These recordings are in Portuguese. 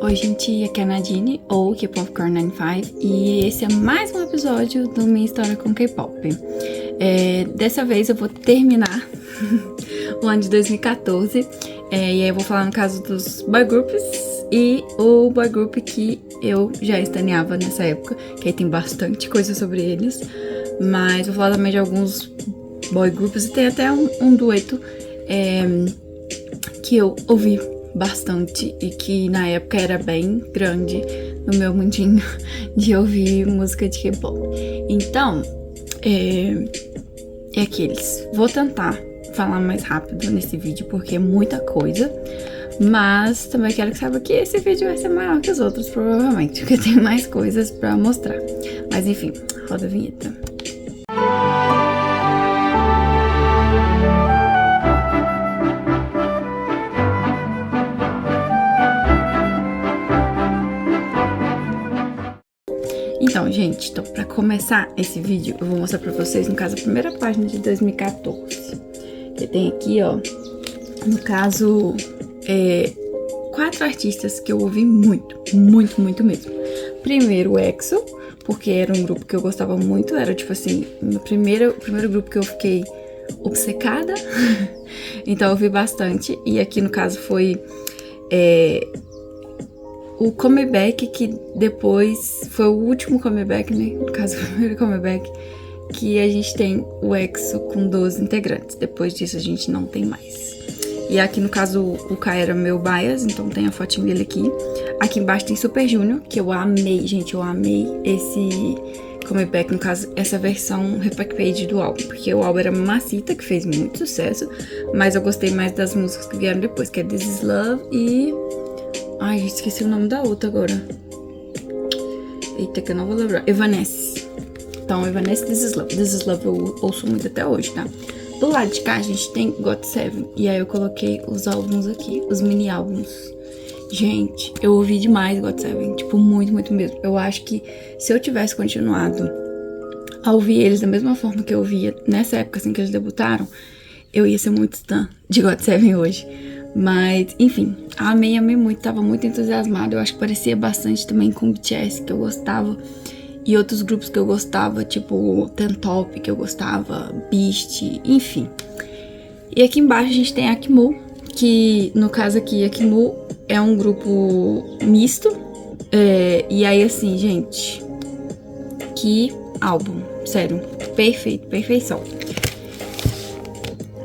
Oi gente, aqui é a Nadine, ou K-Popcorn 95, e esse é mais um episódio do Minha História com K-Pop. Dessa vez eu vou terminar o ano de 2014, e aí eu vou falar no caso dos boy groups e o boy group que eu já estaneava nessa época, que aí tem bastante coisa sobre eles, mas vou falar também de alguns boy groups e tem até um dueto que eu ouvi bastante e que na época era bem grande no meu mundinho de ouvir música de K-pop. Então, é aqueles. Vou tentar falar mais rápido nesse vídeo porque é muita coisa, mas também quero que saiba que esse vídeo vai ser maior que os outros, provavelmente, porque tem mais coisas pra mostrar. Mas enfim, roda a vinheta. Então, gente, pra começar esse vídeo, eu vou mostrar pra vocês, no caso, a primeira página de 2014. Que tem aqui, ó, no caso, 4 artistas que eu ouvi muito mesmo. Primeiro, o EXO, porque era um grupo que eu gostava muito, era tipo assim, o primeiro grupo que eu fiquei obcecada. Então eu ouvi bastante, e aqui no caso foi o comeback, que depois foi o último comeback, né? No caso, o primeiro comeback, que a gente tem o EXO com 12 integrantes. Depois disso a gente não tem mais. E aqui no caso o Kai era meu bias, então tem a fotinho dele aqui. Aqui embaixo tem Super Junior, que eu amei, gente, eu amei esse comeback, no caso, essa versão repack page do álbum, porque o álbum era Mamacita, que fez muito sucesso, mas eu gostei mais das músicas que vieram depois, que é This Is Love e... Ai, esqueci o nome da outra agora. Eita, que eu não vou lembrar. Evanesce. Então, Evanesce, This Is Love. This Is Love eu ouço muito até hoje, tá? Do lado de cá, a gente tem GOT7. E aí eu coloquei os álbuns aqui, os mini álbuns. Gente, eu ouvi demais GOT7. Tipo, muito mesmo. Eu acho que se eu tivesse continuado a ouvir eles da mesma forma que eu ouvia nessa época, assim, que eles debutaram, eu ia ser muito stan de GOT7 hoje. Mas, enfim, amei muito, tava muito entusiasmada. Eu acho que parecia bastante também com o BTS, que eu gostava, e outros grupos que eu gostava, tipo Ten Top, que eu gostava, Beast, enfim. E aqui embaixo a gente tem a Akimbo, que no caso aqui, Akimbo é um grupo misto. E aí assim, gente, que álbum, sério, perfeição.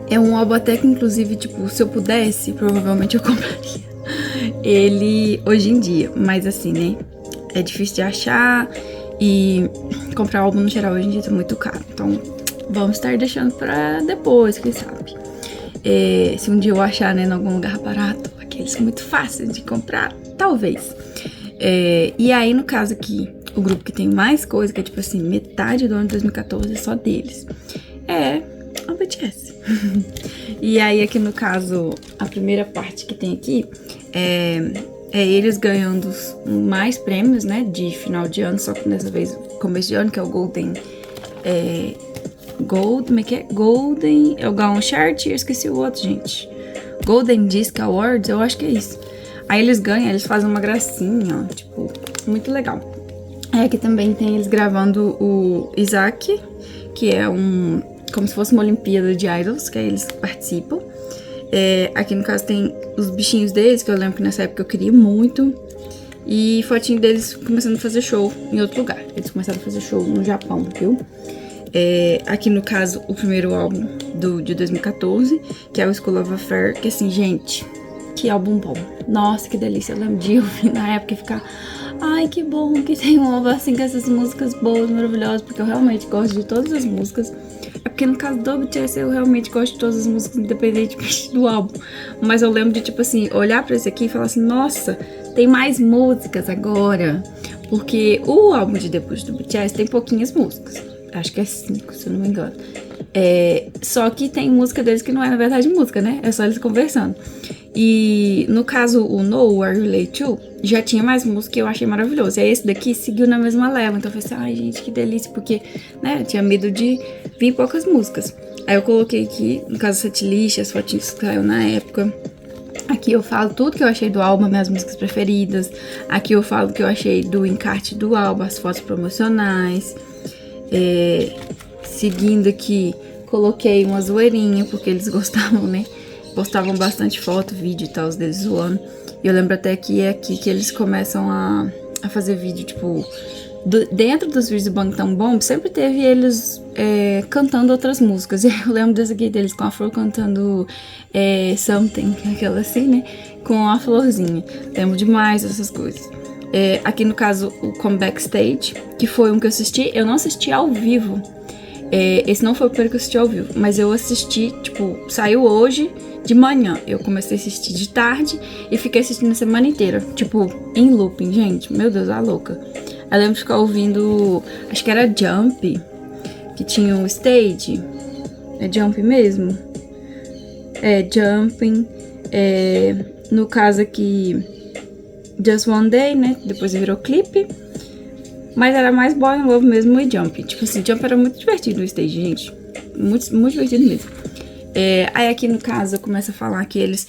É um álbum até que, inclusive, tipo, se eu pudesse, provavelmente eu compraria ele hoje em dia. Mas assim, né, é difícil de achar e comprar álbum no geral hoje em dia tá muito caro. Então, vamos estar deixando pra depois, quem sabe. Se um dia eu achar, né, em algum lugar barato, aqueles muito fáceis de comprar, talvez. E aí, no caso aqui, o grupo que tem mais coisa, que é tipo assim, metade do ano de 2014 é só deles, é o BTS. E aí aqui no caso, a primeira parte que tem aqui é eles ganhando mais prêmios, né, de final de ano, só que dessa vez começo de ano, que é o Golden como é que é? Golden, é o Gaon Chart, eu esqueci o outro, gente. Golden Disc Awards, eu acho que é isso. Aí eles ganham, eles fazem uma gracinha, ó, tipo, muito legal. Aqui também tem eles gravando o Isaac, que é como se fosse uma Olimpíada de Idols, que aí eles participam. Aqui no caso tem os bichinhos deles, que eu lembro que nessa época eu queria muito. E fotinho deles começando a fazer show em outro lugar. Eles começaram a fazer show no Japão, viu? Aqui no caso, o primeiro álbum de 2014, que é o School of Affair, que assim, gente, que álbum bom. Nossa, que delícia. Eu lembro de ouvir na época e ficar... Ai, que bom que tem um álbum assim com essas músicas boas, maravilhosas, porque eu realmente gosto de todas as músicas. É porque no caso do BTS eu realmente gosto de todas as músicas, independente do álbum. Mas eu lembro de, tipo assim, olhar pra esse aqui e falar assim, nossa, tem mais músicas agora. Porque o álbum de debut do BTS tem pouquinhas músicas. Acho que é 5, se eu não me engano. Só que tem música deles que não é, na verdade, música, né? É só eles conversando. E no caso, o No, Are You Late To, já tinha mais música e eu achei maravilhoso. E aí esse daqui seguiu na mesma leva. Então eu falei assim, ai gente, que delícia. Porque, né, eu tinha medo de vir poucas músicas. Aí eu coloquei aqui, no caso, setlist, as fotinhas que saiu na época. Aqui eu falo tudo que eu achei do álbum, minhas músicas preferidas. Aqui eu falo o que eu achei do encarte do álbum, as fotos promocionais. Seguindo aqui, coloquei uma zoeirinha, porque eles gostavam, né? Postavam bastante foto, vídeo e tal, os deles zoando. E eu lembro até que é aqui que eles começam a fazer vídeo, tipo... dentro dos vídeos do Bang Tão Bom, sempre teve eles cantando outras músicas. E eu lembro desse aqui deles com a Flor cantando Something, aquela assim, né? Com a florzinha. Lembro demais dessas coisas. Aqui no caso, o Comeback Stage, que foi um que eu assisti. Eu não assisti ao vivo. Esse não foi o primeiro que eu assisti ao vivo, mas eu assisti, tipo, saiu hoje de manhã. Eu comecei a assistir de tarde e fiquei assistindo a semana inteira, tipo, em looping, gente. Meu Deus, a louca. Eu lembro de ficar ouvindo, acho que era Jump, que tinha um stage. É Jump mesmo? Jumping. No caso aqui, Just One Day, né? Depois virou clipe. Mas era mais Boy in Love mesmo e Jump. Tipo assim, Jump era muito divertido no stage, gente. Muito, muito divertido mesmo. Aí aqui no caso eu começo a falar que eles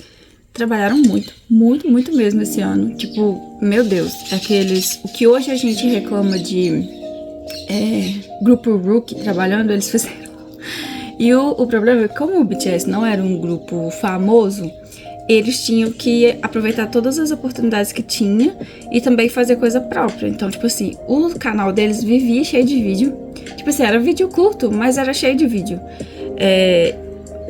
trabalharam muito, muito, muito mesmo esse ano. Tipo, meu Deus, o que hoje a gente reclama de grupo Rookie trabalhando, eles fizeram. E o problema é que como o BTS não era um grupo famoso, eles tinham que aproveitar todas as oportunidades que tinha e também fazer coisa própria. Então, tipo assim, o canal deles vivia cheio de vídeo. Tipo assim, era vídeo curto, mas era cheio de vídeo.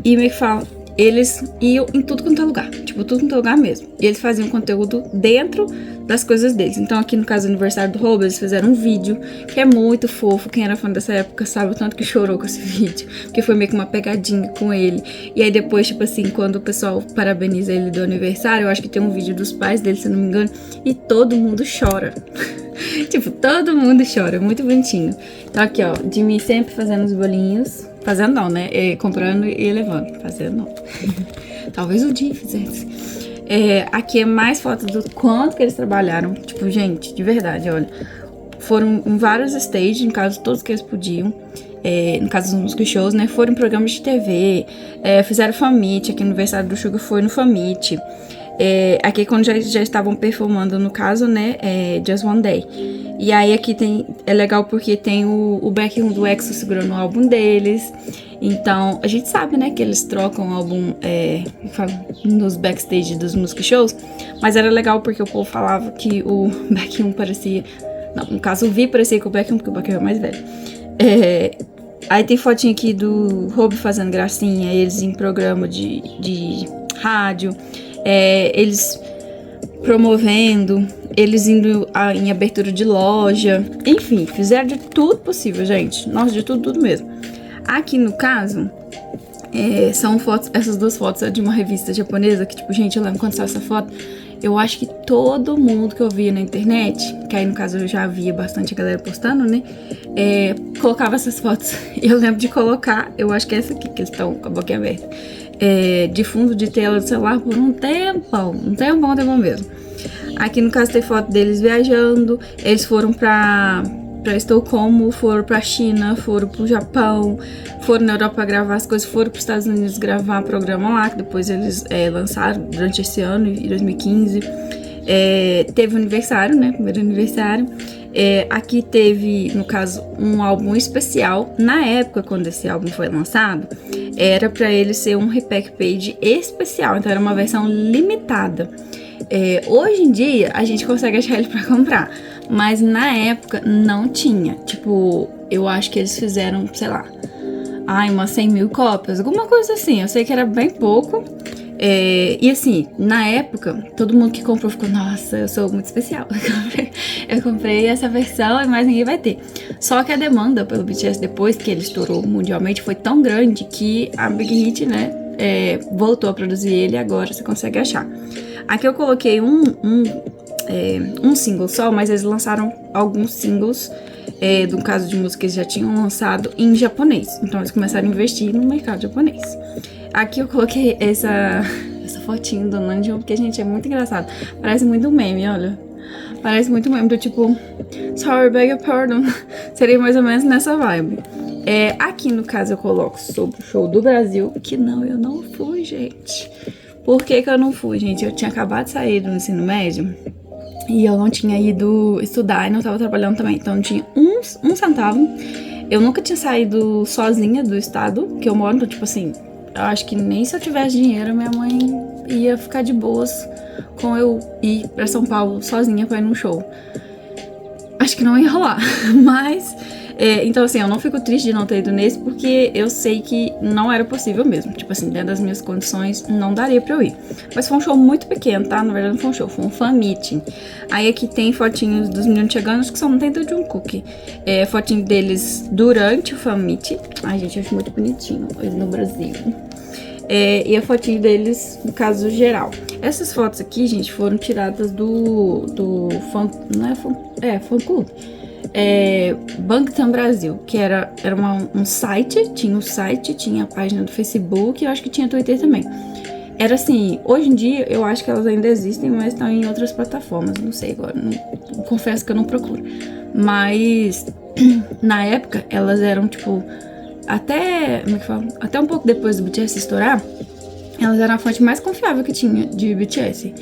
E meio que fala, eles iam em tudo quanto é lugar. Tipo, tudo quanto é lugar mesmo. E eles faziam conteúdo dentro das coisas deles. Então, aqui no caso do aniversário do Robo, eles fizeram um vídeo que é muito fofo. Quem era fã dessa época sabe o tanto que chorou com esse vídeo. Porque foi meio que uma pegadinha com ele. E aí depois, tipo assim, quando o pessoal parabeniza ele do aniversário, eu acho que tem um vídeo dos pais dele, se eu não me engano, e todo mundo chora. Tipo, todo mundo chora. Muito bonitinho. Então aqui, ó, de mim sempre fazendo os bolinhos. Fazendo não, né? Comprando e levando. Fazendo não. Talvez o dia fizesse. Aqui é mais fotos do quanto que eles trabalharam. Tipo, gente, de verdade, olha. Foram em vários stages, no caso, todos que eles podiam. No caso dos music shows, né? Foram em programas de TV. Fizeram Famit. Aqui no aniversário do Suga foi no Famit. Aqui quando já estavam performando, no caso, né? Just One Day. E aí aqui é legal porque tem o Baekhyun do EXO segurando o álbum deles. Então, a gente sabe, né, que eles trocam o álbum nos backstage dos music shows. Mas era legal porque o povo falava que o Baekhyun parecia... Não, no caso o V parecia com o Baekhyun, porque o Baekhyun é mais velho. Aí tem fotinha aqui do Rob fazendo gracinha, eles em programa de rádio. Eles promovendo, eles indo em abertura de loja, enfim, fizeram de tudo possível, gente. Nossa, de tudo mesmo. Aqui no caso, são fotos, essas duas fotos é de uma revista japonesa, que tipo, gente, eu lembro quando saiu essa foto, eu acho que todo mundo que eu via na internet, que aí no caso eu já via bastante a galera postando, né, colocava essas fotos. Eu lembro de colocar, eu acho que é essa aqui, que eles estão com a boquinha aberta. De fundo de tela do celular por um tempão mesmo. Aqui no caso tem foto deles viajando, eles foram pra Estocolmo, foram pra China, foram pro Japão, foram na Europa gravar as coisas, foram pros Estados Unidos gravar programa lá, que depois eles lançaram durante esse ano, em 2015. Teve o aniversário, né, primeiro aniversário. Aqui teve, no caso, um álbum especial. Na época, quando esse álbum foi lançado, era pra ele ser um repack page especial, então era uma versão limitada. Hoje em dia, a gente consegue achar ele pra comprar, mas na época não tinha. Tipo, eu acho que eles fizeram, sei lá, umas 100 mil cópias, alguma coisa assim. Eu sei que era bem pouco. E assim, na época, todo mundo que comprou ficou, nossa, eu sou muito especial. Eu comprei essa versão e mais ninguém vai ter. Só que a demanda pelo BTS depois que ele estourou mundialmente foi tão grande que a Big Hit, né, voltou a produzir ele e agora você consegue achar. Aqui eu coloquei um single só, mas eles lançaram alguns singles, no caso de música que eles já tinham lançado em japonês. Então eles começaram a investir no mercado japonês. Aqui eu coloquei essa fotinho do Namjoon, porque, gente, é muito engraçado. Parece muito um meme, olha. Parece muito um meme do tipo, sorry, beg your pardon. Seria mais ou menos nessa vibe. Aqui, no caso, eu coloco sobre o show do Brasil, que não, eu não fui, gente. Por que que eu não fui, gente? Eu tinha acabado de sair do ensino médio e eu não tinha ido estudar e não tava trabalhando também. Então não tinha um centavo. Eu nunca tinha saído sozinha do estado que eu moro, tipo assim, eu acho que nem se eu tivesse dinheiro, minha mãe ia ficar de boas com eu ir pra São Paulo sozinha pra ir num show. Acho que não ia rolar, mas... então assim, eu não fico triste de não ter ido nesse, porque eu sei que não era possível mesmo. Tipo assim, dentro das minhas condições, não daria pra eu ir. Mas foi um show muito pequeno, tá? Na verdade não foi um show, foi um fan meeting. Aí aqui tem fotinhos dos meninos chegando, acho que só não tem do Jungkook. Fotinho deles durante o fan meeting. Ai, gente, eu acho muito bonitinho, eles no Brasil. E a fotinho deles, no caso, geral. Essas fotos aqui, gente, foram tiradas do fã... Não é fã... fã clube. Bangtan Brasil, que era um site, tinha o site, tinha a página do Facebook, eu acho que tinha Twitter também. Era assim, hoje em dia eu acho que elas ainda existem, mas estão em outras plataformas, não sei agora, confesso que eu não procuro. Mas na época elas eram tipo, até um pouco depois do BTS estourar, elas eram a fonte mais confiável que tinha de BTS.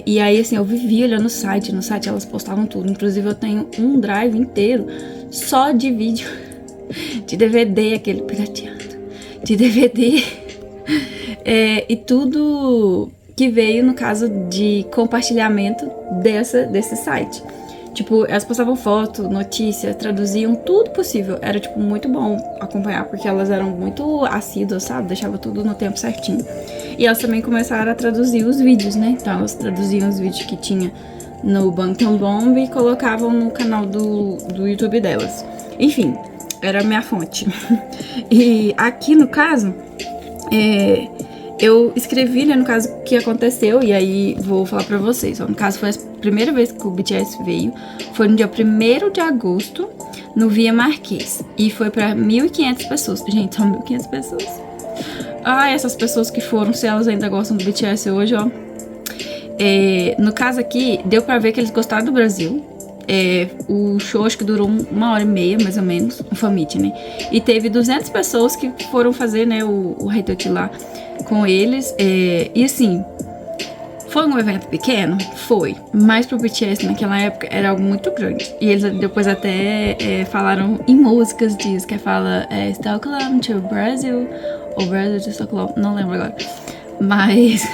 E aí, assim, eu vivia olhando no site elas postavam tudo. Inclusive, eu tenho um drive inteiro só de vídeo, de DVD, aquele pirateado, de DVD. E tudo que veio, no caso, de compartilhamento desse site. Tipo, elas postavam foto, notícias, traduziam tudo possível. Era, tipo, muito bom acompanhar, porque elas eram muito assíduas, sabe? Deixava tudo no tempo certinho. E elas também começaram a traduzir os vídeos, né? Então, elas traduziam os vídeos que tinha no Bangtan Bomb e colocavam no canal do YouTube delas. Enfim, era a minha fonte. E aqui, no caso, eu escrevi, né, no caso, o que aconteceu, e aí vou falar pra vocês. No caso, foi a primeira vez que o BTS veio, foi no dia 1º de agosto, no Via Marquês, e foi pra 1.500 pessoas. Gente, são 1.500 pessoas. Essas pessoas que foram, se elas ainda gostam do BTS hoje, ó. No caso aqui, deu pra ver que eles gostaram do Brasil. O show acho que durou 1h30, mais ou menos, um fan meeting, né? E teve 200 pessoas que foram fazer, né, o Hateot lá com eles. E assim, foi um evento pequeno? Foi. Mas pro BTS naquela época era algo muito grande. E eles depois até falaram em músicas disso, que fala Stockholm to Brazil, ou Brazil to Stockholm, não lembro agora. Mas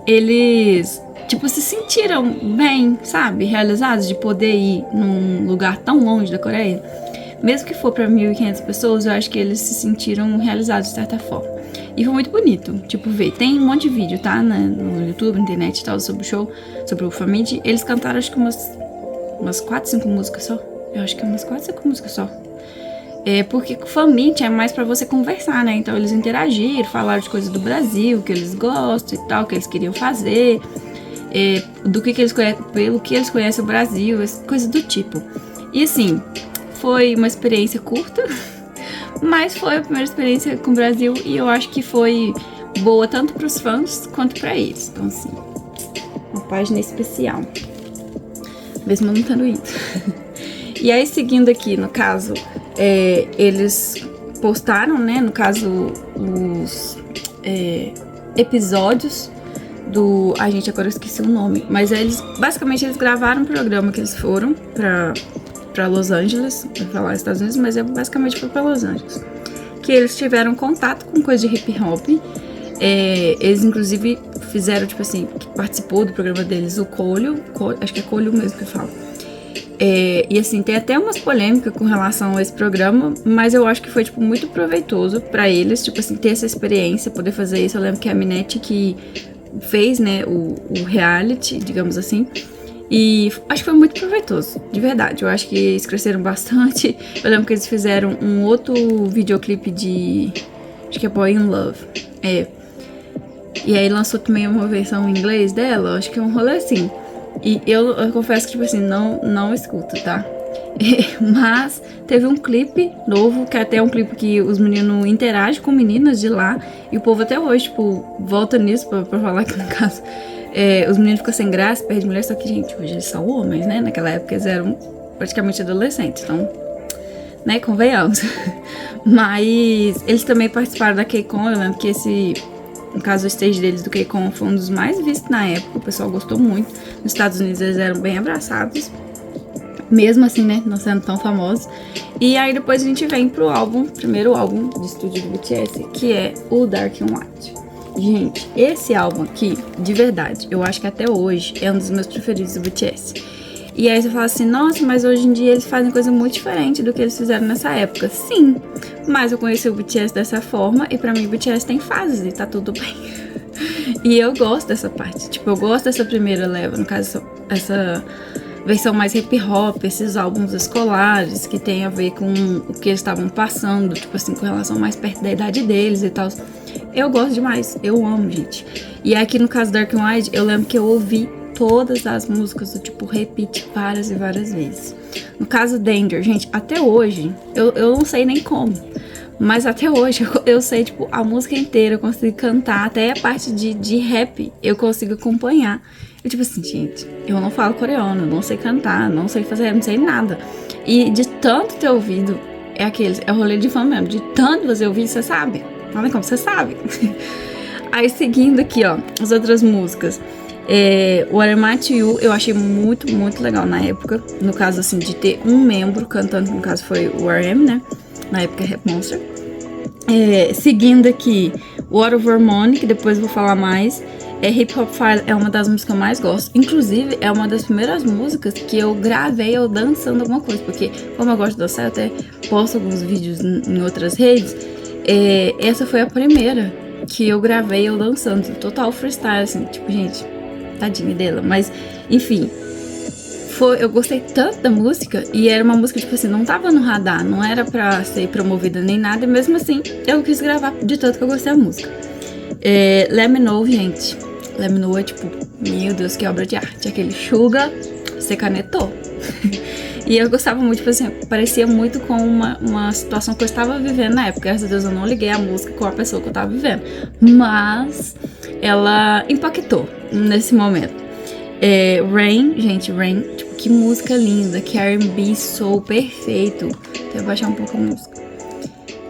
eles... tipo, se sentiram bem, sabe? Realizados de poder ir num lugar tão longe da Coreia. Mesmo que for pra 1.500 pessoas, eu acho que eles se sentiram realizados de certa forma. E foi muito bonito, tipo, ver. Tem um monte de vídeo, tá? No YouTube, na internet e tal, sobre o show, sobre o Famid. Eles cantaram, acho que umas 4, 5 músicas só. Eu acho que umas 4, 5 músicas só. Porque o Famid é mais pra você conversar, né? Então eles interagiram, falaram de coisas do Brasil, que eles gostam e tal, que eles queriam fazer. Do que eles conhecem, pelo que eles conhecem o Brasil, coisas do tipo. E assim, foi uma experiência curta, mas foi a primeira experiência com o Brasil e eu acho que foi boa tanto para os fãs quanto para eles. Então assim, uma página especial, mesmo não tendo ido. E aí seguindo aqui, no caso, eles postaram, né, no caso, os episódios do... Ai, gente, agora eu esqueci o nome. Mas basicamente, eles gravaram um programa que eles foram pra Los Angeles. Eu ia falar Estados Unidos, mas basicamente foi pra Los Angeles. Que eles tiveram contato com coisa de hip hop. Eles, inclusive, fizeram, tipo assim, que participou do programa deles, o Kolio. Acho que é Kolio mesmo que eu falo. E assim, tem até umas polêmicas com relação a esse programa, mas eu acho que foi, tipo, muito proveitoso pra eles, tipo assim, ter essa experiência, poder fazer isso. Eu lembro que a Minette que fez, né, o reality, digamos assim, e acho que foi muito proveitoso, de verdade. Eu acho que eles cresceram bastante. Eu lembro que eles fizeram um outro videoclipe de... acho que é Boy in Love. E aí lançou também uma versão em inglês dela, acho que é um rolê assim. E eu confesso que, tipo assim, não escuto, tá? Mas teve um clipe novo, que até é um clipe que os meninos interagem com meninas de lá. E o povo até hoje, tipo, volta nisso pra falar que, no caso, os meninos ficam sem graça, perde mulher. Só que, gente, hoje eles são homens, né? Naquela época eles eram praticamente adolescentes, então, né, convenhamos. Mas eles também participaram da KCON. Eu lembro que No caso, o stage deles do K-Con foi um dos mais vistos na época, o pessoal gostou muito. Nos Estados Unidos eles eram bem abraçados, mesmo assim, né, não sendo tão famosos. E aí depois a gente vem pro álbum, primeiro álbum de estúdio do BTS, que é o Dark and White. Gente, esse álbum aqui, de verdade, eu acho que até hoje é um dos meus preferidos do BTS. E aí você fala assim, nossa, mas hoje em dia eles fazem coisa muito diferente do que eles fizeram nessa época. Sim, mas eu conheci o BTS dessa forma e pra mim o BTS tem fases e tá tudo bem. E eu gosto dessa parte, tipo, eu gosto dessa primeira leva, no caso, essa versão mais hip hop, esses álbuns escolares que tem a ver com o que eles estavam passando, tipo assim, com relação mais perto da idade deles e tal. Eu gosto demais, eu amo, gente. E aqui no caso Dark and White, eu lembro que eu ouvi todas as músicas do tipo repeat várias e várias vezes. No caso Danger, gente, até hoje, eu não sei nem como, mas até hoje eu sei, tipo, a música inteira, eu consigo cantar, até a parte de rap eu consigo acompanhar. Eu tipo assim, gente, eu não falo coreano, não sei cantar, não sei fazer, não sei nada. E de tanto ter ouvido, é o rolê de fã mesmo, de tanto você ouvir, você sabe. Não é como você sabe. Aí seguindo aqui, ó, as outras músicas. What Am I To You, eu achei muito, muito legal na época. No caso, assim, de ter um membro cantando, que no caso foi o RM, né? Na época, Rap Monster. Seguindo aqui, What of Harmony, que depois eu vou falar mais. Hip Hop File é uma das músicas que eu mais gosto. Inclusive, é uma das primeiras músicas que eu gravei eu dançando alguma coisa. Porque, como eu gosto de dançar, eu até posto alguns vídeos em outras redes. Essa foi a primeira que eu gravei eu dançando. Total freestyle, assim. Tipo, gente, tadinha dela. Mas, enfim. Eu gostei tanto da música. E era uma música, tipo assim, não tava no radar. Não era pra ser promovida nem nada. E mesmo assim, eu quis gravar de tanto que eu gostei da música. Let Me Know, gente. Let Me Know é tipo, meu Deus, que obra de arte. Aquele Suga, você canetou. E eu gostava muito, tipo assim, parecia muito com uma situação que eu estava vivendo na época. Graças a Deus eu não liguei a música com a pessoa que eu estava vivendo. Mas ela impactou nesse momento. Rain, gente, Rain, tipo, que música linda, que R&B soul perfeito. Vou baixar um pouco a música.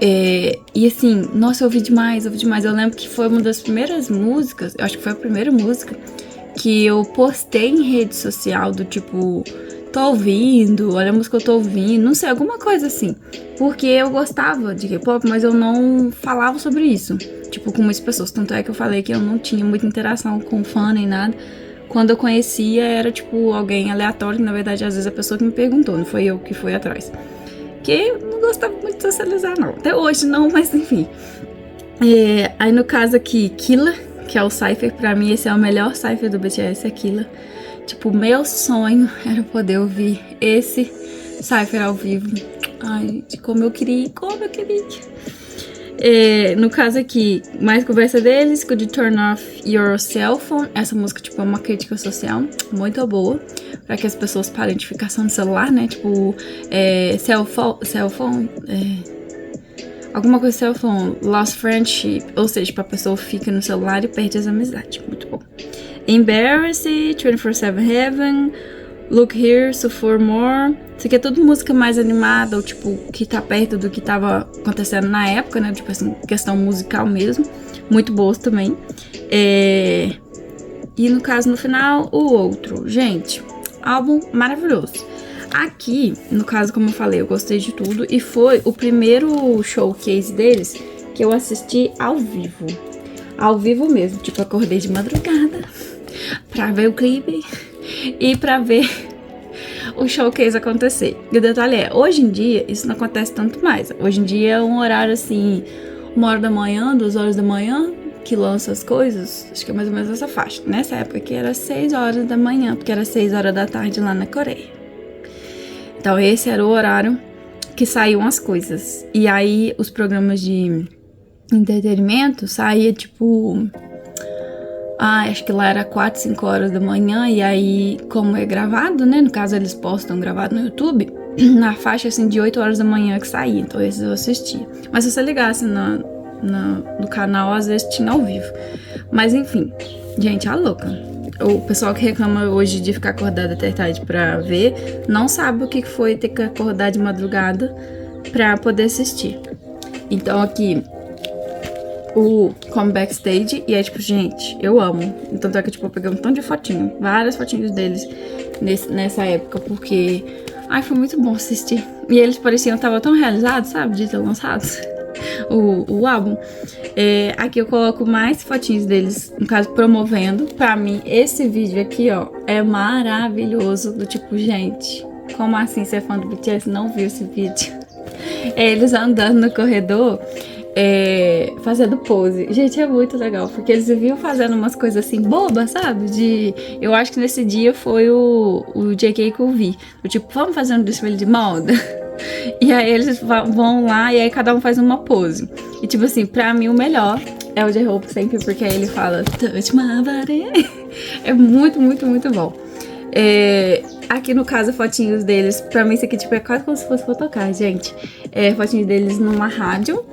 E assim, nossa, eu ouvi demais. Eu lembro que foi uma das primeiras músicas, eu acho que foi a primeira música que eu postei em rede social, do tipo, tô ouvindo, olha a música que eu tô ouvindo, não sei, alguma coisa assim. Porque eu gostava de K-pop, mas eu não falava sobre isso, tipo, com muitas pessoas. Tanto é que eu falei que eu não tinha muita interação com fã nem nada. Quando eu conhecia, era tipo alguém aleatório, que na verdade às vezes a pessoa que me perguntou, não foi eu que fui atrás. Que eu não gostava muito de socializar, não. Até hoje não, mas enfim. Aí no caso aqui, Killer, que é o Cypher, pra mim esse é o melhor Cypher do BTS, é Killer. Tipo, meu sonho era poder ouvir esse Cypher ao vivo. Ai, gente, como eu queria. No caso aqui, mais conversa deles, Could You Turn Off Your Cell Phone? Essa música, tipo, é uma crítica social muito boa, pra que as pessoas parem de ficar só no celular, né? Tipo, cell phone, alguma coisa cell phone, lost friendship, ou seja, tipo, a pessoa fica no celular e perde as amizades. Muito bom. Embarrassing, 24/7 Heaven, Look Here, So For More. Isso aqui é tudo música mais animada, ou tipo, que tá perto do que tava acontecendo na época, né? Tipo assim, questão musical mesmo. Muito boas também. E no caso, no final, o outro. Gente, álbum maravilhoso. Aqui, no caso, como eu falei, eu gostei de tudo. E foi o primeiro showcase deles que eu assisti ao vivo. Ao vivo mesmo. Tipo, acordei de madrugada pra ver o clipe e pra ver o showcase acontecer. E o detalhe é, hoje em dia, isso não acontece tanto mais. Hoje em dia é um horário assim, 1h da manhã, 2h da manhã, que lança as coisas. Acho que é mais ou menos essa faixa. Nessa época aqui era 6h da manhã, porque era 6h da tarde lá na Coreia. Então esse era o horário que saíam as coisas. E aí os programas de entretenimento saía tipo... acho que lá era 4, 5 horas da manhã, e aí, como é gravado, né, no caso eles postam gravado no YouTube, na faixa, assim, de 8 horas da manhã que saía, então esses eu assistia. Mas se você ligasse no canal, às vezes tinha ao vivo. Mas enfim, gente, a louca. O pessoal que reclama hoje de ficar acordado até tarde pra ver, não sabe o que foi ter que acordar de madrugada pra poder assistir. Então aqui... o Come Backstage. E é tipo, gente, eu amo. Então é que tipo, eu peguei um tanto de fotinho, várias fotinhos deles nessa época, porque ai, foi muito bom assistir. E eles pareciam que estavam tão realizados, sabe, de ter lançado o álbum. Aqui eu coloco mais fotinhos deles, no caso, promovendo. Pra mim, esse vídeo aqui, ó, é maravilhoso. Do tipo, gente, como assim você é fã do BTS e não viu esse vídeo? Eles andando no corredor, fazendo pose. Gente, é muito legal, porque eles viviam fazendo umas coisas assim, bobas, sabe? Eu acho que nesse dia foi o JK que eu vi. Do tipo, vamos fazer um desfile de moda? E aí eles vão lá e aí cada um faz uma pose. E tipo assim, pra mim o melhor é o J-Hope sempre, porque aí ele fala touch my body. É muito, muito, muito bom. Aqui no caso, fotinhos deles, pra mim isso aqui tipo, é quase como se fosse pra tocar, gente. Fotinhos deles numa rádio.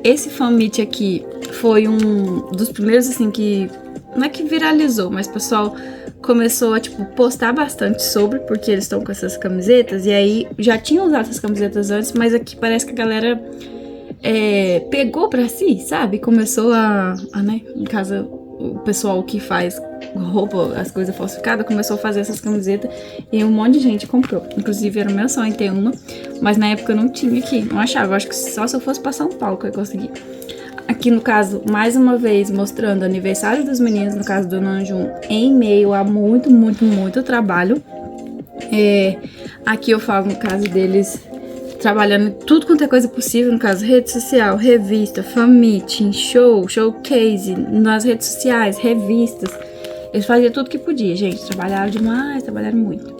Esse fan meet aqui foi um dos primeiros assim que, não é que viralizou, mas o pessoal começou a tipo, postar bastante sobre, porque eles estão com essas camisetas. E aí já tinham usado essas camisetas antes, mas aqui parece que a galera pegou pra si, sabe? Começou né, em casa, o pessoal que faz roupa, as coisas falsificadas, começou a fazer essas camisetas e um monte de gente comprou. Inclusive era o meu sonho ter uma, mas na época eu não tinha aqui, não achava. Eu acho que só se eu fosse pra São Paulo que eu ia conseguir. Aqui no caso, mais uma vez, mostrando o aniversário dos meninos, no caso do Namjoon, em meio a muito, muito, muito trabalho. Aqui eu falo no caso deles trabalhando em tudo quanto é coisa possível, no caso rede social, revista, fan meeting, showcase, nas redes sociais, revistas. Eles faziam tudo que podia, gente, trabalharam demais, trabalharam muito.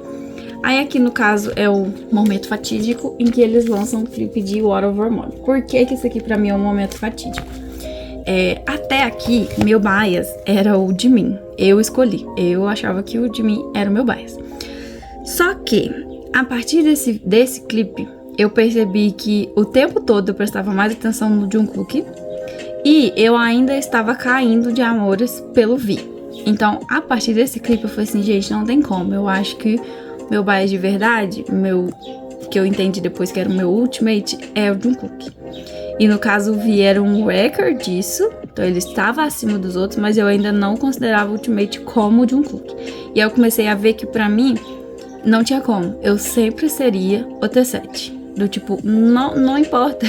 Aí aqui no caso é o momento fatídico em que eles lançam o clipe de Water Over Hormone. Por que que isso aqui pra mim é um momento fatídico? Até aqui, meu bias era o Jimin. Eu escolhi. Eu achava que o Jimin era o meu bias. Só que, a partir desse clipe, eu percebi que o tempo todo eu prestava mais atenção no Jungkook. E eu ainda estava caindo de amores pelo V. Então, a partir desse clipe, eu falei assim, gente, não tem como. Eu acho que meu bias de verdade, que eu entendi depois que era o meu ultimate, é o Jungkook. E no caso, o V era um record disso. Então, ele estava acima dos outros, mas eu ainda não considerava o ultimate como o Jungkook. E aí eu comecei a ver que pra mim, não tinha como. Eu sempre seria o T7. Do tipo, não importa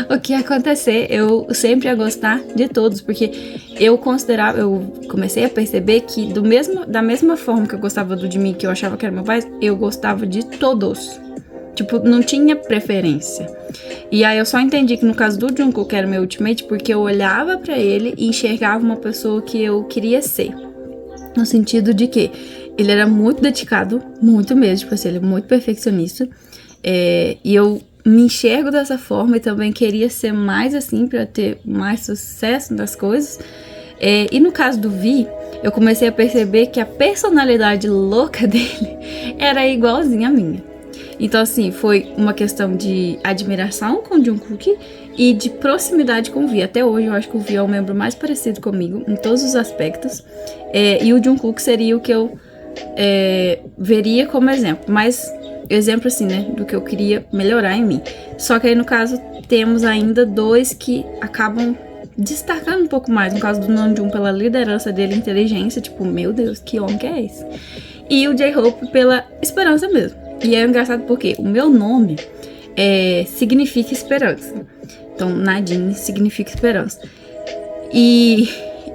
o que acontecer, eu sempre ia gostar de todos, porque eu comecei a perceber que da mesma forma que eu gostava do Jimin, que eu achava que era meu pai, eu gostava de todos. Tipo, não tinha preferência. E aí eu só entendi que no caso do Jungkook era meu ultimate, porque eu olhava pra ele e enxergava uma pessoa que eu queria ser. No sentido de que ele era muito dedicado, muito mesmo, tipo assim, ele é muito perfeccionista. E eu me enxergo dessa forma e também queria ser mais assim pra ter mais sucesso nas coisas. E no caso do V, eu comecei a perceber que a personalidade louca dele era igualzinha a minha. Então assim, foi uma questão de admiração com o Jungkook e de proximidade com o V. Até hoje eu acho que o V é o membro mais parecido comigo em todos os aspectos. E o Jungkook seria o que eu veria como exemplo. Mas exemplo assim, né, do que eu queria melhorar em mim. Só que aí no caso temos ainda dois que acabam destacando um pouco mais. No caso do Namjoon pela liderança dele, inteligência, tipo, meu Deus, que homem que é esse? E o J-Hope pela esperança mesmo. E é engraçado porque o meu nome significa esperança. Então, Nadine significa esperança. E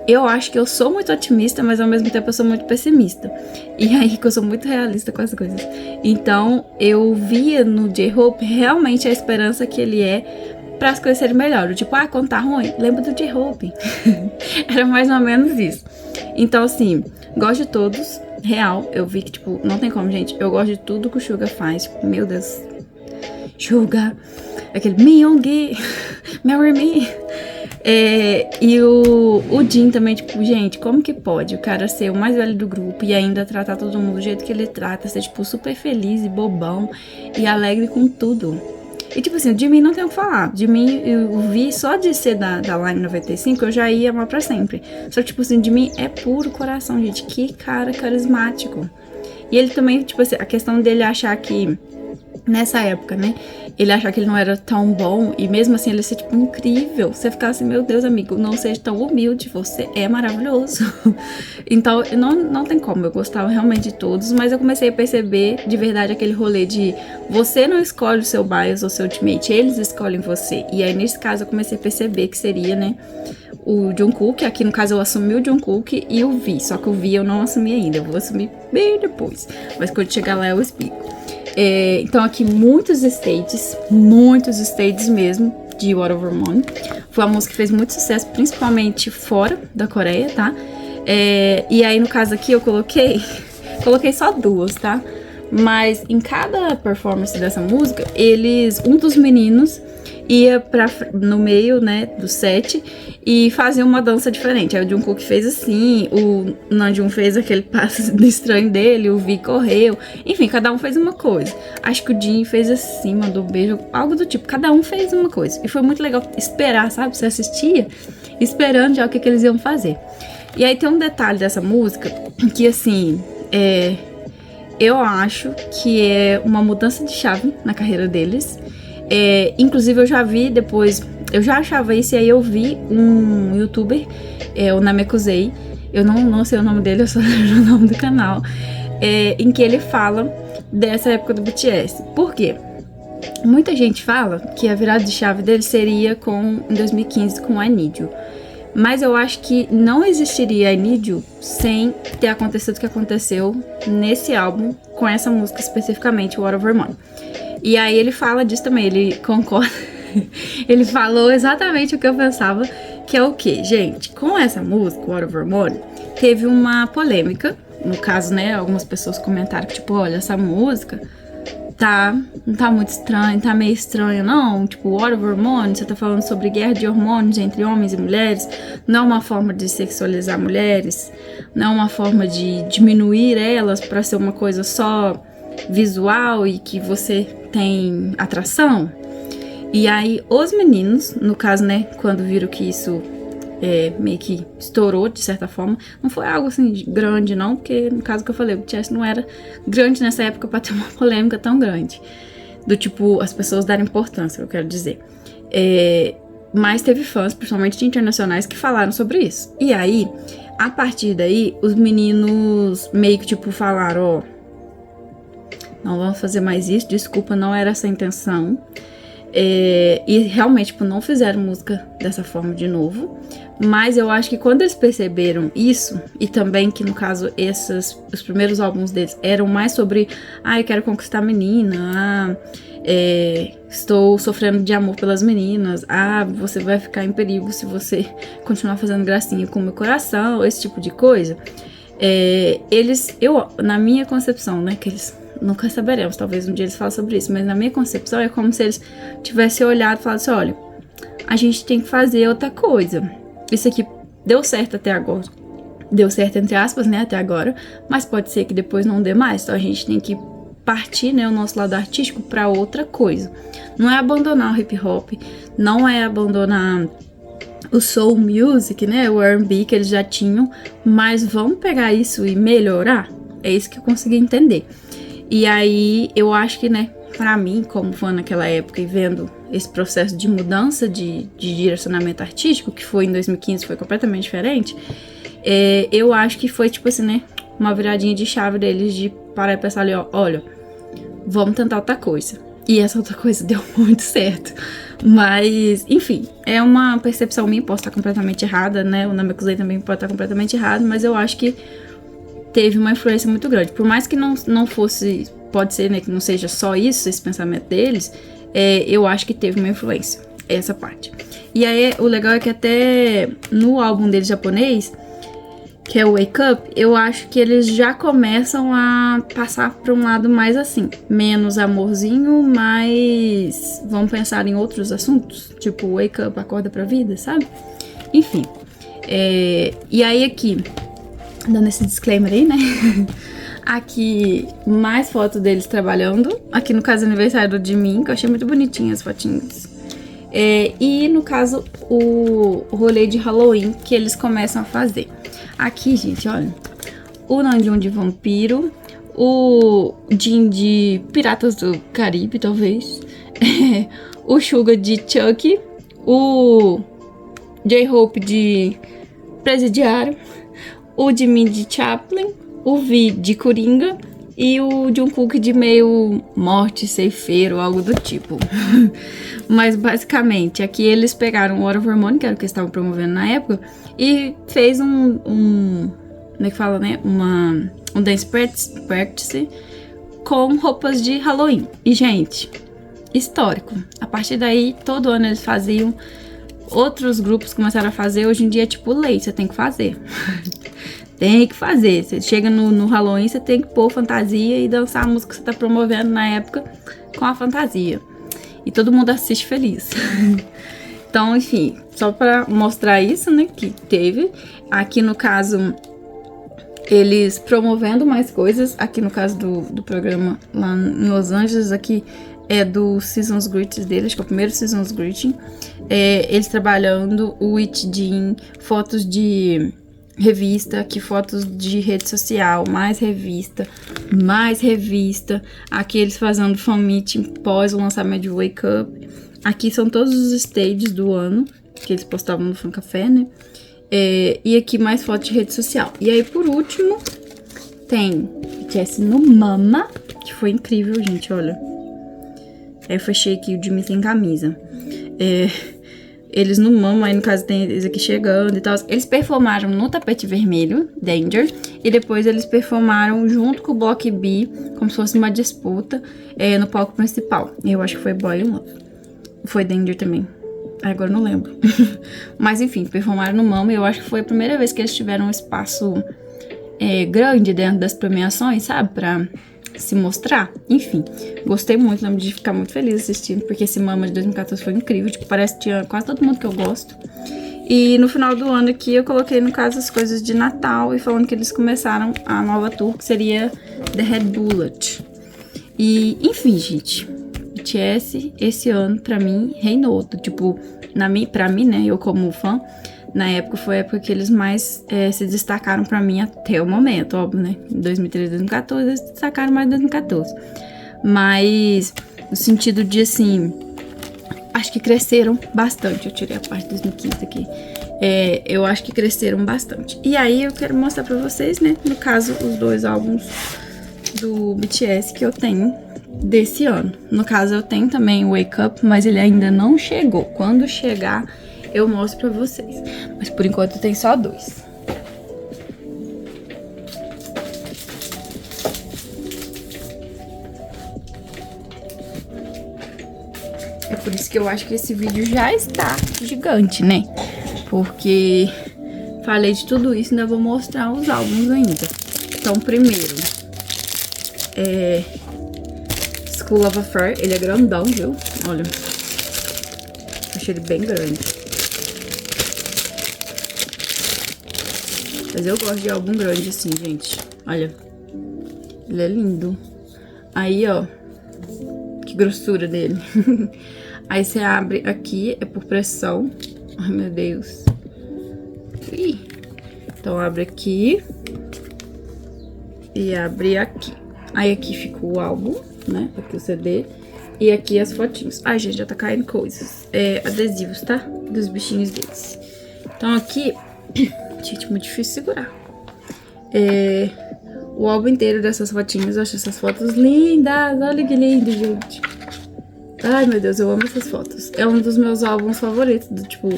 eu acho que eu sou muito otimista, mas ao mesmo tempo eu sou muito pessimista. E aí que eu sou muito realista com as coisas. Então eu via no J-Hope realmente a esperança que ele é para as coisas serem melhores. Tipo, quando tá ruim, lembra do J-Hope. Era mais ou menos isso. Então assim, gosto de todos. Real, eu vi que tipo, não tem como, gente. Eu gosto de tudo que o Suga faz. Tipo, meu Deus. Suga. Aquele Myung-gi. Marry me. E o Jin também, tipo, gente, como que pode o cara ser o mais velho do grupo e ainda tratar todo mundo do jeito que ele trata, ser, tipo, super feliz e bobão e alegre com tudo. E, tipo assim, o Jimin não tem o que falar. Jimin, eu vi só de ser da Line 95, eu já ia amar pra sempre. Só que, tipo assim, Jimin é puro coração, gente. Que cara carismático. E ele também, tipo assim, a questão dele achar que nessa época, né? Ele achar que ele não era tão bom e mesmo assim ele ser, tipo, incrível. Você ficar assim, meu Deus, amigo, não seja tão humilde, você é maravilhoso. Então, não tem como, eu gostava realmente de todos, mas eu comecei a perceber de verdade aquele rolê de você não escolhe o seu bias ou seu ultimate, eles escolhem você. E aí, nesse caso, eu comecei a perceber que seria, né, o Jungkook, aqui no caso eu assumi o Jungkook e o V, só que o V eu não assumi ainda, eu vou assumir bem depois, mas quando chegar lá eu explico. Então aqui muitos stages mesmo de Water Over Moon. Foi uma música que fez muito sucesso, principalmente fora da Coreia, tá? E aí no caso aqui eu coloquei só duas, tá? Mas em cada performance dessa música, um dos meninos ia no meio, né, do set e fazia uma dança diferente. Aí o Jungkook fez assim, o Namjoon fez aquele passo estranho dele, o V correu. Enfim, cada um fez uma coisa. Acho que o Jin fez assim, mandou um beijo, algo do tipo. Cada um fez uma coisa. E foi muito legal esperar, sabe? Você assistia esperando já o que eles iam fazer. E aí tem um detalhe dessa música que, assim, eu acho que é uma mudança de chave na carreira deles. Inclusive eu já vi depois, eu já achava isso e aí eu vi um youtuber, o Namekusei, eu não sei o nome dele, eu só lembro o nome do canal, em que ele fala dessa época do BTS. Por quê? Muita gente fala que a virada de chave dele seria em 2015 com I Need You. Mas eu acho que não existiria I Need You sem ter acontecido o que aconteceu nesse álbum, com essa música especificamente, Water Over Moon. E aí ele fala disso também, ele concorda. Ele falou exatamente o que eu pensava, que é o quê? Gente, com essa música, Water Over Moon, teve uma polêmica. No caso, né, algumas pessoas comentaram que, tipo, olha, essa música não tá muito estranha, tá meio estranha, não. Tipo, Water Over Moon, você tá falando sobre guerra de hormônios entre homens e mulheres, não é uma forma de sexualizar mulheres, não é uma forma de diminuir elas pra ser uma coisa só visual e que você tem atração. E aí os meninos, no caso, né, quando viram que isso meio que estourou de certa forma, não foi algo assim grande não, porque no caso que eu falei, o BTS não era grande nessa época pra ter uma polêmica tão grande, do tipo, as pessoas darem importância, eu quero dizer. Mas teve fãs, principalmente internacionais, que falaram sobre isso. E aí, a partir daí, os meninos meio que tipo falaram, não vamos fazer mais isso, desculpa, não era essa a intenção. E realmente, tipo, não fizeram música dessa forma de novo. Mas eu acho que quando eles perceberam isso, e também que no caso os primeiros álbuns deles eram mais sobre eu quero conquistar a menina, estou sofrendo de amor pelas meninas, você vai ficar em perigo se você continuar fazendo gracinha com o meu coração, esse tipo de coisa. Na minha concepção, né, que eles nunca saberemos, talvez um dia eles falem sobre isso, mas na minha concepção é como se eles tivessem olhado e falado assim, olha, a gente tem que fazer outra coisa. Isso aqui deu certo até agora. Deu certo entre aspas, né, até agora, mas pode ser que depois não dê mais, então a gente tem que partir, né, o nosso lado artístico para outra coisa. Não é abandonar o hip hop, não é abandonar o soul music, né, o R&B que eles já tinham, mas vamos pegar isso e melhorar? É isso que eu consegui entender. E aí, eu acho que, né, pra mim, como fã naquela época e vendo esse processo de mudança de direcionamento artístico, que foi em 2015, foi completamente diferente, eu acho que foi, tipo assim, né, uma viradinha de chave deles de parar e pensar ali, olha, vamos tentar outra coisa. E essa outra coisa deu muito certo. Mas, enfim, é uma percepção minha, posso estar completamente errada, né, o Namekusei também pode estar completamente errado, mas eu acho que teve uma influência muito grande. Por mais que não fosse, pode ser, né, que não seja só isso, esse pensamento deles, eu acho que teve uma influência, essa parte. E aí, o legal é que até no álbum deles japonês, que é o Wake Up, eu acho que eles já começam a passar para um lado mais assim, menos amorzinho, mas vamos pensar em outros assuntos, tipo Wake Up, acorda pra vida, sabe? Enfim, e aí aqui, dando esse disclaimer aí, né? Aqui, mais fotos deles trabalhando. Aqui, no caso, aniversário do Jimin, que eu achei muito bonitinhas as fotinhas. E, no caso, o rolê de Halloween que eles começam a fazer. Aqui, gente, olha. O Namjoon de vampiro. o Jin de Piratas do Caribe, talvez, o Suga de Chucky, o J-Hope de Presidiário, o Jimin de Chaplin, o V de Coringa e o Jungkook de meio morte, ceifeiro, algo do tipo. Mas basicamente, aqui eles pegaram o Water of Harmony, que era o que eles estavam promovendo na época, e fez como é que fala, né? Um dance practice com roupas de Halloween. E, gente, histórico. A partir daí, todo ano eles faziam. Outros grupos começaram a fazer. Hoje em dia é tipo lei, você tem que fazer. Tem que fazer. Você chega no Halloween, você tem que pôr fantasia e dançar a música que você tá promovendo na época com a fantasia. E todo mundo assiste feliz. Então, enfim, só pra mostrar isso, né, que teve. Aqui no caso, eles promovendo mais coisas. Aqui no caso do programa lá em Los Angeles, aqui é do Seasons Greetings deles, que é o primeiro Seasons Greeting. Eles trabalhando o It Jin, fotos de revista, aqui fotos de rede social, mais revista. Aqui eles fazendo fan meeting pós o lançamento de Wake Up. Aqui são todos os stages do ano que eles postavam no Fan Café, né? E aqui mais fotos de rede social. E aí, por último, tem BTS no Mama, que foi incrível, gente, olha. Aí eu fechei aqui o Jimmy sem camisa. Eles no Mama, aí no caso tem eles aqui chegando e tal. Eles performaram no tapete vermelho, Danger, e depois eles performaram junto com o Block B, como se fosse uma disputa, no palco principal. Eu acho que foi Boy in Love. Foi Danger também. Agora eu não lembro. Mas enfim, performaram no Mama e eu acho que foi a primeira vez que eles tiveram um espaço grande dentro das premiações, sabe? Pra se mostrar. Enfim, gostei muito, lembro de ficar muito feliz assistindo, porque esse Mama de 2014 foi incrível. Tipo, parece que tinha quase todo mundo que eu gosto. E no final do ano aqui eu coloquei, no caso, as coisas de Natal e falando que eles começaram a nova tour, que seria The Red Bullet. E, enfim, gente, BTS esse ano, pra mim, reinou. Tipo, pra mim, né, eu como fã, na época foi a época que eles mais se destacaram pra mim até o momento, óbvio, né? Em 2013, 2014, eles se destacaram mais em 2014. Mas, no sentido de, assim, acho que cresceram bastante. Eu tirei a parte de 2015 aqui. Eu acho que cresceram bastante. E aí, eu quero mostrar pra vocês, né? No caso, os dois álbuns do BTS que eu tenho desse ano. No caso, eu tenho também o Wake Up, mas ele ainda não chegou. Quando chegar, eu mostro pra vocês. Mas por enquanto tem só dois. É por isso que eu acho que esse vídeo já está gigante, né? Porque falei de tudo isso e ainda vou mostrar os álbuns ainda. Então, primeiro, School of Affair. Ele é grandão, viu? Olha. Achei ele bem grande. Mas eu gosto de álbum grande assim, gente. Olha. Ele é lindo. Aí, ó. Que grossura dele. Aí você abre aqui, é por pressão. Ai, meu Deus. Ih. Então, abre aqui. E abre aqui. Aí aqui fica o álbum, né? Aqui o CD. E aqui as fotinhos. Ai, gente, já tá caindo coisas. Adesivos, tá? Dos bichinhos deles. Então aqui... Gente, muito difícil segurar. O álbum inteiro dessas fotinhas. Eu acho essas fotos lindas. Olha que lindo, gente. Ai, meu Deus, eu amo essas fotos. É um dos meus álbuns favoritos, tipo,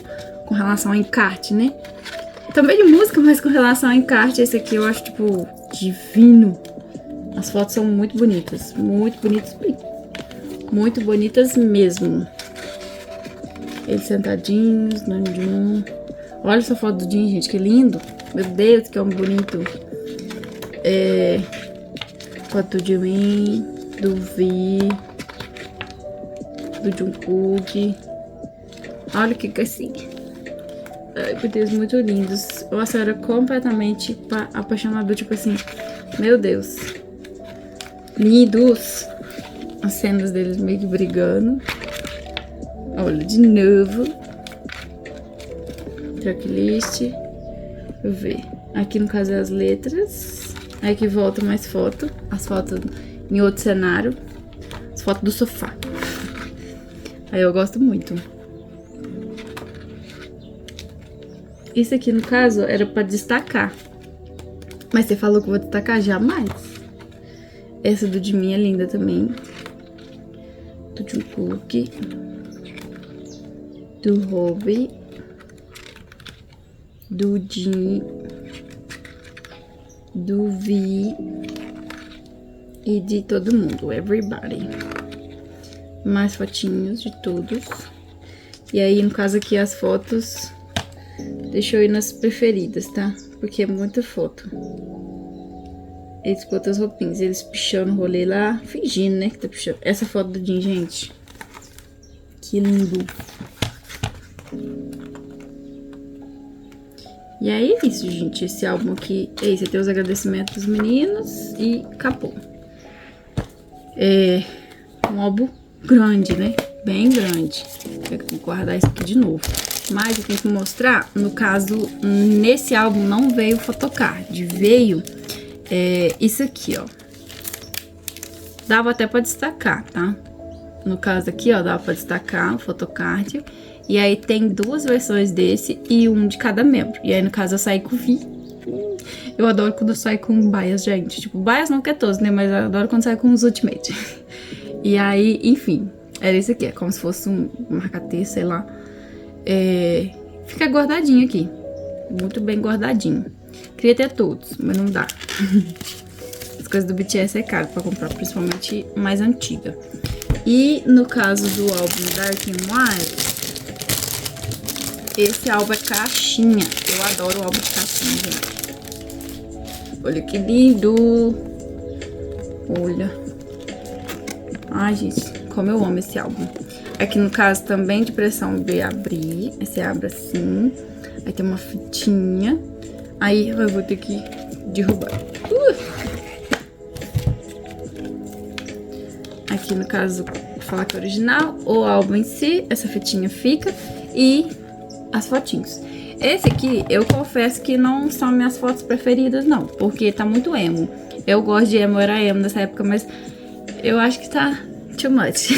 com relação a encarte, né? Também de música, mas com relação a encarte, esse aqui eu acho, tipo, divino. As fotos são muito bonitas. Muito bonitas. Muito bonitas mesmo. Eles sentadinhos, Namjoon. Olha essa foto do Jin, gente, que lindo. Meu Deus, que homem bonito. Foto do Jimin, do V, do Jungkook. Olha que assim. Ai, meu Deus, muito lindos. Nossa, eu era completamente apaixonada, tipo assim, meu Deus. Lindos. As cenas deles meio que brigando. Olha, de novo. Tracklist. Deixa eu ver. Aqui no caso é as letras. Aí aqui volta mais foto. As fotos em outro cenário. As fotos do sofá. Aí eu gosto muito. Isso aqui, no caso, era pra destacar. Mas você falou que eu vou destacar? Jamais. Essa do Jimin é linda também. Do Jungkook. Do Hobi. Do Jin. Do V. E de todo mundo. Everybody. Mais fotinhos de todos. E aí, no caso aqui, as fotos... Deixa eu ir nas preferidas, tá? Porque é muita foto. Eles com outras roupinhas. Eles pichando o rolê lá. Fingindo, né? Que tá pichando. Essa foto do Jin, gente. Que lindo. E aí é isso, gente. Esse álbum aqui. É isso. Tem os agradecimentos dos meninos. E acabou. É um álbum grande, né? Bem grande. Vou guardar isso aqui de novo. Mas eu tenho que mostrar, no caso, nesse álbum não veio photocard, veio isso aqui, ó. Dava até pra destacar, tá? No caso aqui, ó, dava pra destacar o photocard. E aí tem duas versões desse e um de cada membro. E aí, no caso, eu saí com o Vi. Eu adoro quando eu saio com bias, gente. Tipo, bias não que é todos, né? Mas eu adoro quando sai com os Ultimate. E aí, enfim, era isso aqui. É como se fosse um marca-texto, sei lá. Fica guardadinho aqui. Muito bem guardadinho. Queria ter todos, mas não dá. As coisas do BTS é caro pra comprar, principalmente mais antiga. E no caso do álbum Dark and White, esse álbum é caixinha. Eu adoro o álbum de caixinha, gente. Olha que lindo. Olha. Ai, gente, como eu amo esse álbum. Aqui no caso também de pressão de abrir. Aí você abre assim. Aí tem uma fitinha. Aí eu vou ter que derrubar. Aqui no caso, vou falar que é original. O álbum em si, essa fitinha fica. E as fotinhos. Esse aqui, eu confesso que não são minhas fotos preferidas, não. Porque tá muito emo. Eu gosto de emo, eu era emo nessa época, mas eu acho que tá... too much.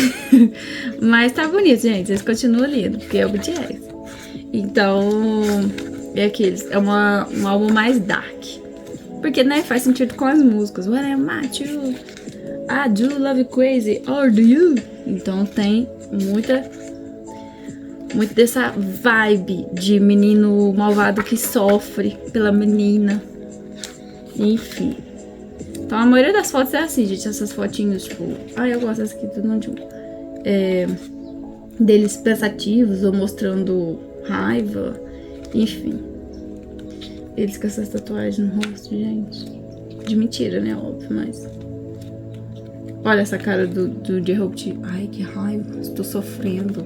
Mas tá bonito, gente. Vocês continuam lindo, porque é o BTS. Então, é aqueles. É um álbum mais dark. Porque, né, faz sentido com as músicas. When I met you, I do love you crazy, or do you? Então tem muito dessa vibe de menino malvado que sofre pela menina. Enfim. Então a maioria das fotos é assim, gente. Essas fotinhos, tipo... Ai, eu gosto dessa aqui, tudo não de um. Deles pensativos ou mostrando raiva. Enfim. Eles com essas tatuagens no rosto, gente. De mentira, né? Óbvio, mas... Olha essa cara do J-Hope. Ai, que raiva. Estou sofrendo.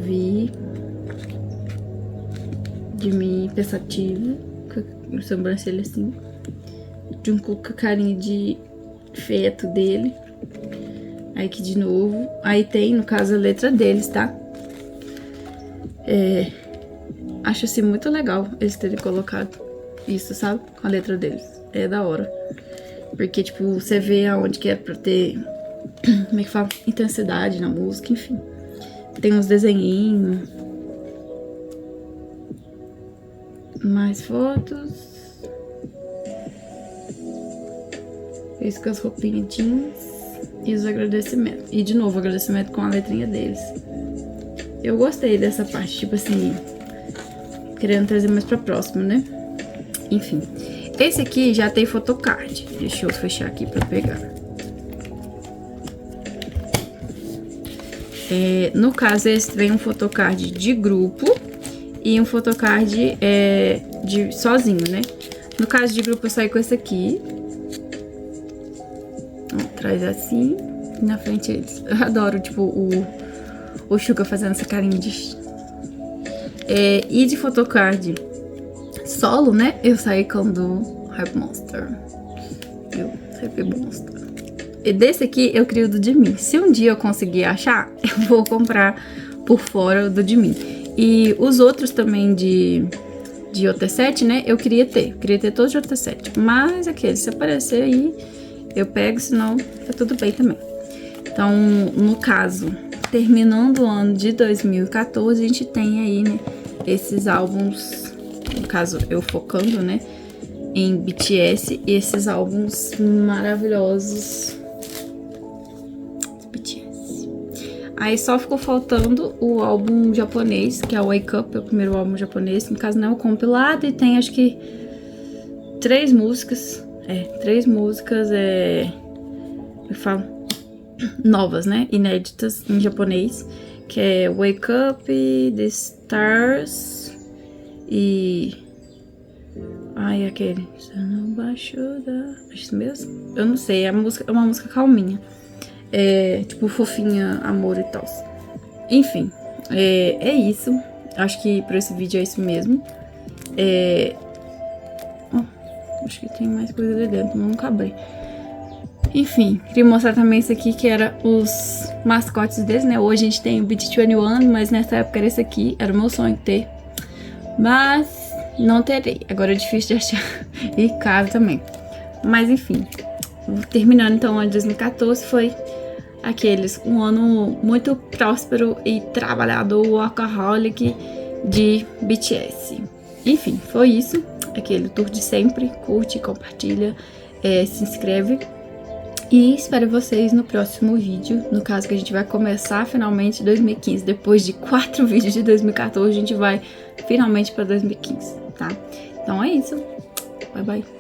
Vi. De mim pensativo. Com a sobrancelha assim. Jungkook com a carinha de feto dele. Aí aqui de novo. Aí tem, no caso, a letra deles, tá? Acho assim muito legal eles terem colocado isso, sabe? Com a letra deles. É da hora. Porque, tipo, você vê aonde que é pra ter... Como é que fala? Intensidade na música, enfim. Tem uns desenhinhos. Mais fotos. Isso com as roupinhas jeans e os agradecimentos. E de novo, agradecimento com a letrinha deles. Eu gostei dessa parte, tipo assim, querendo trazer mais pra próximo, né? Enfim. Esse aqui já tem photocard. Deixa eu fechar aqui pra pegar. No caso, esse vem um photocard de grupo e um photocard de sozinho, né? No caso de grupo, eu saí com esse aqui. Traz assim, e na frente eles. Eu adoro, tipo, o Suga fazendo essa carinha de... e de photocard solo, né? Eu saí com o do Hype Monster. Hype Monster. E desse aqui, eu crio do Jimin. Se um dia eu conseguir achar, eu vou comprar por fora do Jimin. E os outros também de OT7, né? Eu queria ter todos de OT7. Mas aquele, se aparecer aí, eu pego, senão tá tudo bem também. Então, no caso, terminando o ano de 2014, a gente tem aí, né, esses álbuns, no caso, eu focando, né, em BTS, esses álbuns maravilhosos. BTS. Aí só ficou faltando o álbum japonês, que é o Wake Up, é o primeiro álbum japonês, no caso não é o compilado, e tem acho que 3 músicas, eu falo, novas, né, inéditas em japonês, que é Wake Up, The Stars e... ai, aquele... acho mesmo? Eu não sei, é uma música calminha. É, tipo, fofinha, amor e tal. Enfim, é isso. Acho que pra esse vídeo é isso mesmo. Acho que tem mais coisa ali dentro, não acabei. Enfim, queria mostrar também isso aqui, que era os mascotes deles, né? Hoje a gente tem o BT21, mas nessa época era esse aqui. Era o meu sonho ter. Mas não terei. Agora é difícil de achar. E caro também. Mas enfim, terminando então o ano de 2014, foi um ano muito próspero e trabalhador, workaholic de BTS. Enfim, foi isso. Aquele tour de sempre. Curte, compartilha, se inscreve. E espero vocês no próximo vídeo. No caso que a gente vai começar finalmente 2015. Depois de 4 vídeos de 2014, a gente vai finalmente para 2015, tá? Então é isso. Bye, bye.